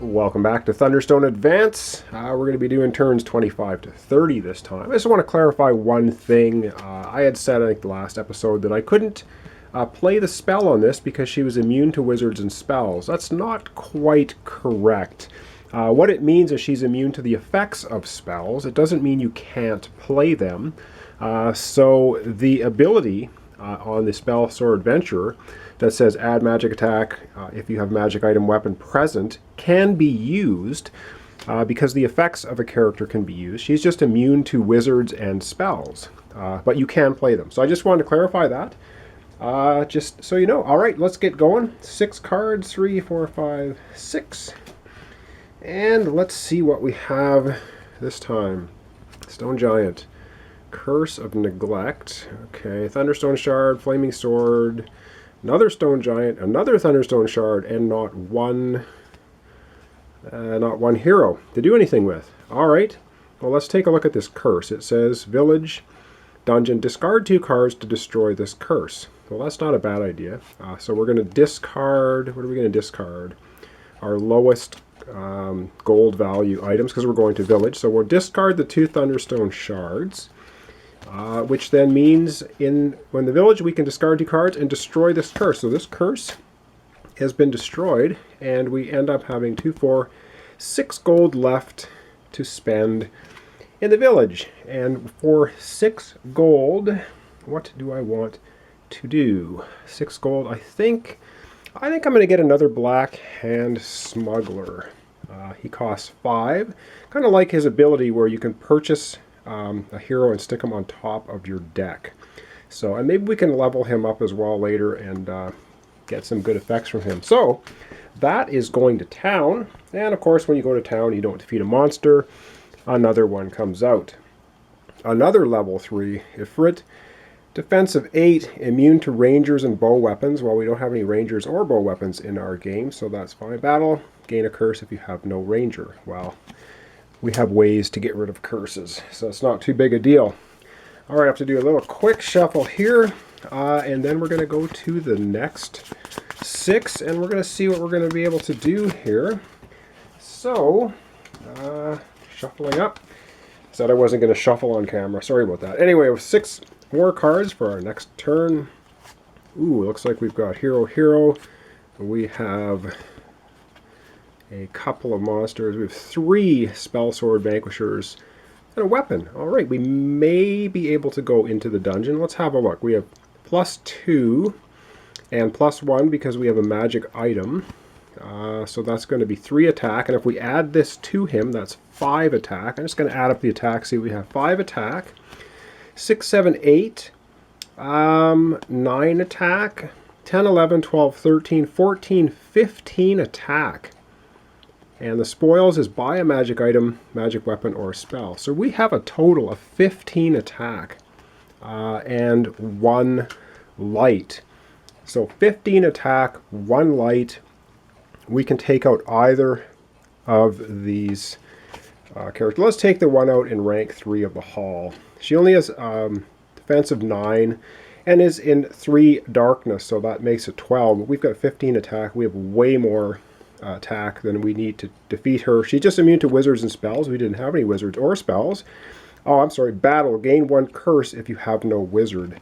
Welcome back to Thunderstone Advance. We're going to be doing turns 25 to 30 this time. I just want to clarify one thing. I had said, I think, the last episode that I couldn't play the spell on this because she was immune to wizards and spells. That's not quite correct. What it means is she's immune to the effects of spells. It doesn't mean you can't play them. So the ability on the spell Sword Adventurer that says add magic attack if you have magic item weapon present can be used because the effects of a character can be used. She's just immune to wizards and spells, but you can play them. So I just wanted to clarify that, just so you know. All right, let's get going. 6 cards, 3, 4, 5, 6. And let's see what we have this time. Stone Giant, Curse of Neglect, okay, Thunderstone Shard, Flaming Sword, another Stone Giant, another Thunderstone Shard, and not one hero to do anything with. Alright, well, let's take a look at this curse. It says, Village, Dungeon, discard 2 cards to destroy this curse. Well, that's not a bad idea. So we're going to discard, what are we going to discard? Our lowest gold value items, because we're going to Village. So we'll discard the 2 Thunderstone Shards. Which then means when the village we can discard 2 cards and destroy this curse. So this curse has been destroyed and we end up having 2, 4, 6 gold left to spend in the village. And for 6 gold, what do I want to do? 6 gold, I think I'm going to get another Black Hand Smuggler. He costs 5. Kind of like his ability where you can purchase a hero and stick him on top of your deck. So, and maybe we can level him up as well later and get some good effects from him. So, that is going to town. And of course, when you go to town, you don't defeat a monster. Another one comes out. Another level 3 Ifrit. Defensive 8, immune to rangers and bow weapons. Well, we don't have any rangers or bow weapons in our game, so that's fine. Battle, gain a curse if you have no ranger. Well, we have ways to get rid of curses, so it's not too big a deal. All right, I have to do a little quick shuffle here, and then we're going to go to the next 6, and we're going to see what we're going to be able to do here. So, shuffling up. Said I wasn't going to shuffle on camera. Sorry about that. Anyway, with 6 more cards for our next turn. Ooh, looks like we've got Hero. We have a couple of monsters. We have 3 Spell Sword Vanquishers and a weapon. Alright, we may be able to go into the dungeon. Let's have a look. We have +2 and +1 because we have a magic item. So that's going to be 3 attack. And if we add this to him, that's 5 attack. I'm just going to add up the attack. See, we have 5 attack, 6, 7, 8, 9 attack, 10, 11, 12, 13, 14, 15 attack. And the spoils is buy a magic item, magic weapon, or a spell. So we have a total of 15 attack and 1 light. So 15 attack, 1 light. We can take out either of these characters. Let's take the one out in rank 3 of the hall. She only has defensive 9 and is in 3 darkness, so that makes it 12. We've got 15 attack. We have way more attack than we need to defeat her. She's just immune to wizards and spells. We didn't have any wizards or spells. Oh, I'm sorry. Battle. Gain 1 curse if you have no wizard.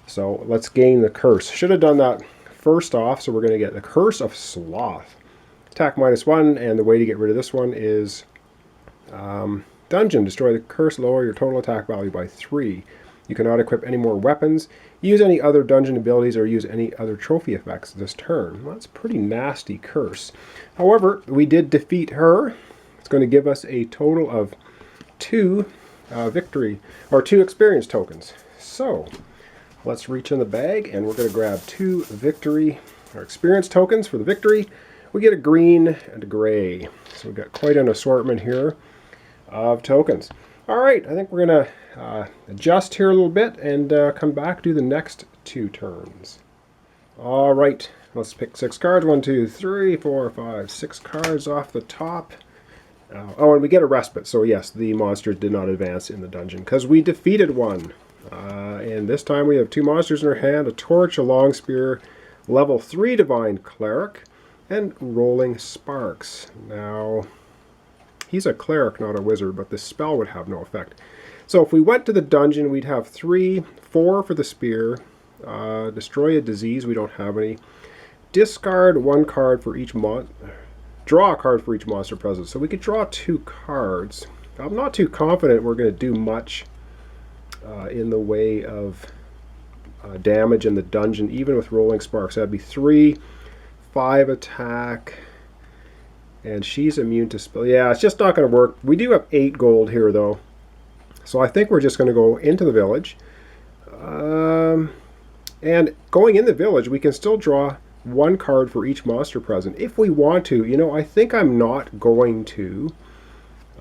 So let's gain the curse. Should have done that first off, so we're going to get the Curse of Sloth. Attack -1, and the way to get rid of this one is Dungeon. Destroy the curse, lower your total attack value by 3. You cannot equip any more weapons, use any other dungeon abilities, or use any other trophy effects this turn. Well, that's a pretty nasty curse. However, we did defeat her. It's going to give us a total of 2 victory, or 2 experience tokens. So, let's reach in the bag, and we're going to grab 2 victory, or experience tokens for the victory. We get a green and a gray. So we've got quite an assortment here of tokens. Alright, I think we're going to adjust here a little bit and come back to the next 2 turns. Alright, let's pick 6 cards. 1, 2, 3, 4, 5, 6 cards off the top. Oh, and we get a respite. So yes, the monsters did not advance in the dungeon because we defeated one. And this time we have 2 monsters in our hand, a torch, a long spear, level 3 Divine Cleric, and Rolling Sparks. Now, he's a cleric, not a wizard, but this spell would have no effect. So if we went to the dungeon, we'd have 3, 4 for the spear, destroy a disease, we don't have any, discard 1 card for each draw a card for each monster present. So we could draw 2 cards. I'm not too confident we're going to do much in the way of damage in the dungeon, even with Rolling Sparks. That'd be 3, 5 attack, and she's immune to spell. Yeah, it's just not going to work. We do have 8 gold here, though. So I think we're just going to go into the village. And going in the village, we can still draw 1 card for each monster present if we want to. You know, I think I'm not going to.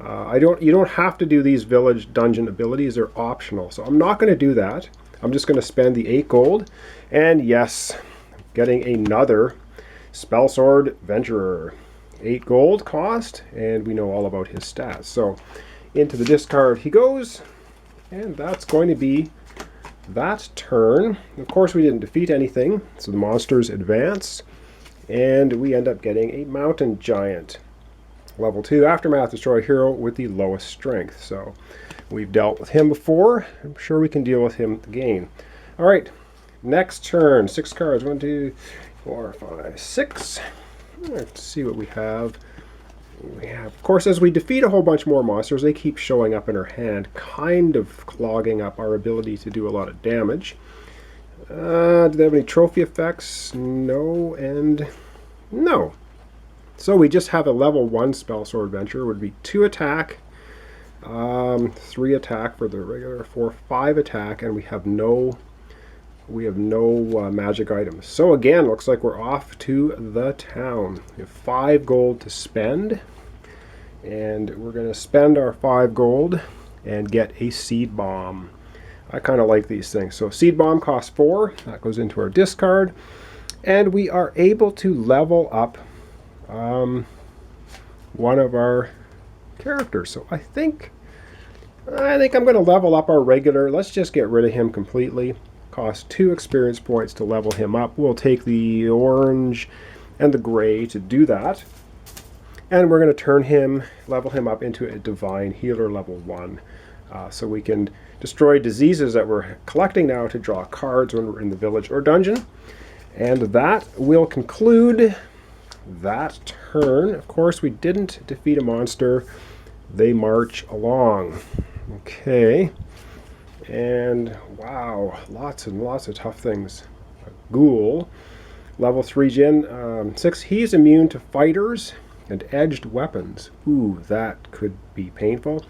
You don't have to do these village dungeon abilities. They're optional. So I'm not going to do that. I'm just going to spend the 8 gold. And yes, getting another Spell Sword Venturer. 8 gold cost, and we know all about his stats. So into the discard he goes, and that's going to be that turn. Of course, we didn't defeat anything, so the monsters advance, and we end up getting a Mountain Giant. Level 2 Aftermath, destroy a hero with the lowest strength. So we've dealt with him before. I'm sure we can deal with him again. All right, next turn. 6 cards. 1, 2, 4, 5, 6. Let's see what we have. Of course, as we defeat a whole bunch more monsters, they keep showing up in our hand, kind of clogging up our ability to do a lot of damage. Do they have any trophy effects? No, and no. So we just have a level 1 Spell Sword Venturer. Would be 2 attack, 3 attack for the regular, 4, 5 attack, and we have no magic items. So again, looks like we're off to the town. We have 5 gold to spend, and we're going to spend our 5 gold and get a Seed Bomb. I kind of like these things. So Seed Bomb costs 4. That goes into our discard, and we are able to level up one of our characters. So I think I'm going to level up our regular. Let's just get rid of him completely. Cost 2 experience points to level him up. We'll take the orange and the gray to do that. And we're going to level him up into a Divine Healer level 1. So we can destroy diseases that we're collecting now to draw cards when we're in the village or dungeon. And that will conclude that turn. Of course, we didn't defeat a monster. They march along. Okay. And wow, lots and lots of tough things. A ghoul, level 3 Jin, 6. He's immune to fighters and edged weapons. Ooh, that could be painful.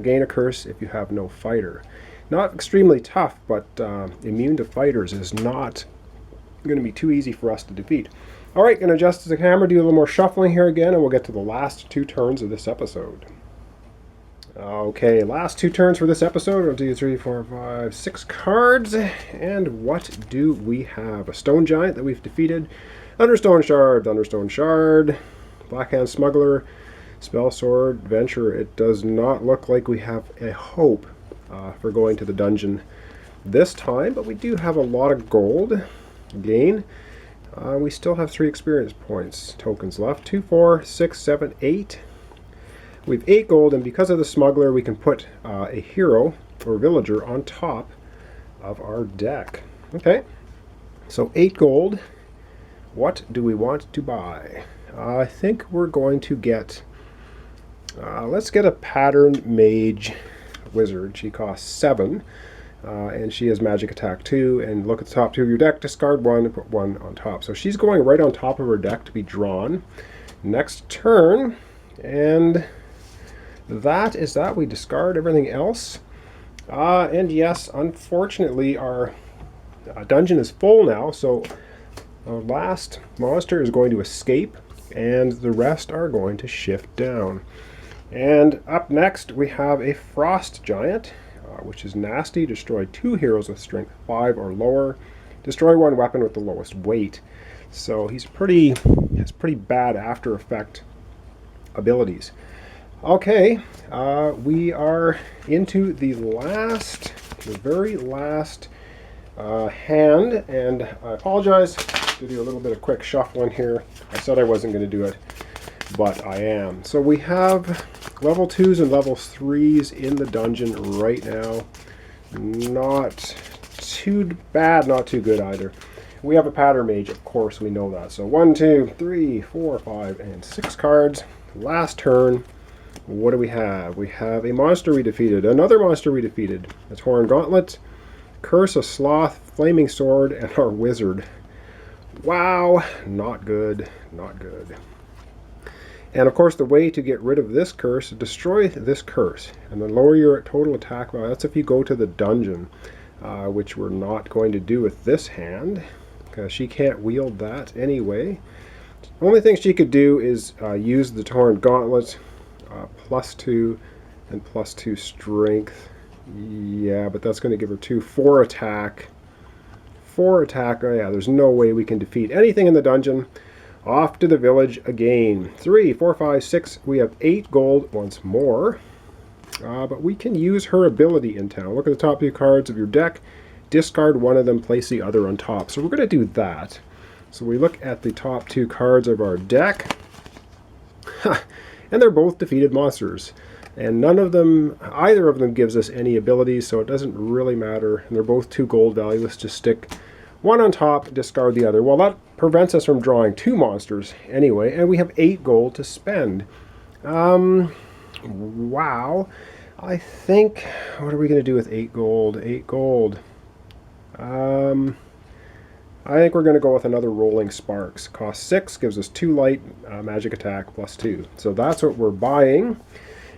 Gain a curse if you have no fighter. Not extremely tough, but immune to fighters is not going to be too easy for us to defeat. All right, going to adjust the camera, do a little more shuffling here again, and we'll get to the last 2 turns of this episode. Okay, last 2 turns for this episode. 1, 2, 3, 4, 5, 6 cards. And what do we have? A Stone Giant that we've defeated. Thunderstone Shard, Blackhand Smuggler, Spell Sword Venturer. It does not look like we have a hope for going to the dungeon this time, but we do have a lot of gold gain. We still have 3 experience points tokens left. 2, 4, 6, 7, 8. We have 8 gold, and because of the smuggler, we can put a hero or villager on top of our deck. Okay, so 8 gold. What do we want to buy? I think we're going to get, let's get a Pattern Mage Wizard. She costs 7, and she has Magic Attack 2, and look at the top 2 of your deck, discard 1 and put 1 on top. So she's going right on top of her deck to be drawn. Next turn, and that is that. We discard everything else. And yes, unfortunately, our dungeon is full now, so our last monster is going to escape, and the rest are going to shift down. And up next, we have a Frost Giant, which is nasty. Destroy 2 heroes with strength 5 or lower. Destroy 1 weapon with the lowest weight. So has pretty bad after effect abilities. Okay, we are into the very last hand, and I apologize. to do a little bit of quick shuffling here. I said I wasn't going to do it, but I am. So we have level 2s and level 3s in the dungeon right now. Not too bad, not too good either. We have a pattern mage, of course, we know that. So 1, 2, 3, 4, 5, and 6 cards. Last turn, what do we have? We have a monster we defeated, another monster we defeated. A Torn Gauntlet, Curse, a Sloth, Flaming Sword, and our Wizard. Wow, not good, not good. And of course, the way to get rid of this curse, destroy this curse, and then lower your total attack value. That's if you go to the dungeon, which we're not going to do with this hand, because she can't wield that anyway. The only thing she could do is use the Torn Gauntlet, +2 and +2 strength. Yeah, but that's going to give her 4 attack. 4 attack. Oh yeah, there's no way we can defeat anything in the dungeon. Off to the village again. 3, 4, 5, 6. We have 8 gold once more. But we can use her ability in town. Look at the top 2 cards of your deck. Discard one of them, place the other on top. So we're going to do that. So we look at the top 2 cards of our deck. And they're both defeated monsters. And none of them, either of them gives us any abilities, so it doesn't really matter. And they're both 2 gold value. Let's just stick one on top, discard the other. Well, that prevents us from drawing 2 monsters anyway, and we have 8 gold to spend. Wow. I think, what are we going to do with 8 gold? 8 gold. I think we're going to go with another Rolling Sparks. Cost 6, gives us 2 light, magic attack, +2. So that's what we're buying.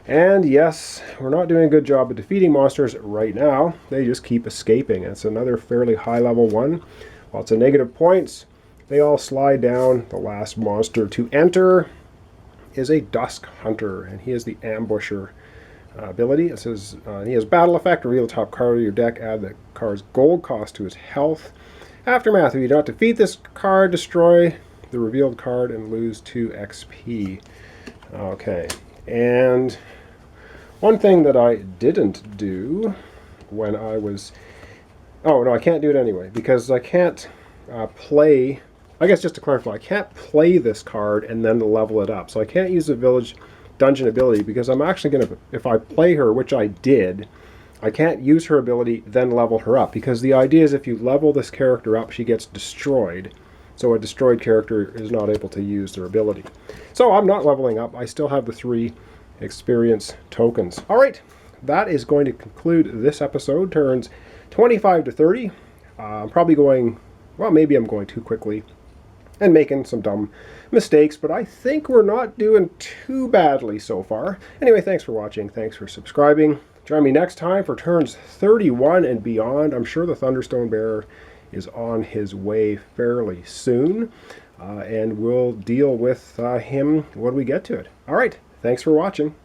And yes, we're not doing a good job of defeating monsters right now. They just keep escaping. It's another fairly high level one. Lots of negative points. They all slide down. The last monster to enter is a Dusk Hunter, and he is the Ambusher ability. It says he has battle effect. Reveal the top card of your deck. Add the card's gold cost to his health. Aftermath. If you do not defeat this card, destroy the revealed card and lose 2 XP. Okay. And one thing that I didn't do when I was... Oh, no, I can't do it anyway, because I can't play... I guess just to clarify, I can't play this card and then level it up. So I can't use the Village Dungeon ability, because I'm actually going to... If I play her, which I did, I can't use her ability, then level her up. Because the idea is if you level this character up, she gets destroyed. So a destroyed character is not able to use their ability. So I'm not leveling up. I still have the 3 experience tokens. All right, that is going to conclude this episode. Turns 25 to 30. I'm probably going, well, maybe I'm going too quickly and making some dumb mistakes, but I think we're not doing too badly so far. Anyway, thanks for watching. Thanks for subscribing. Join me next time for turns 31 and beyond. I'm sure the Thunderstone Bearer is on his way fairly soon, and we'll deal with him when we get to it. All right, thanks for watching.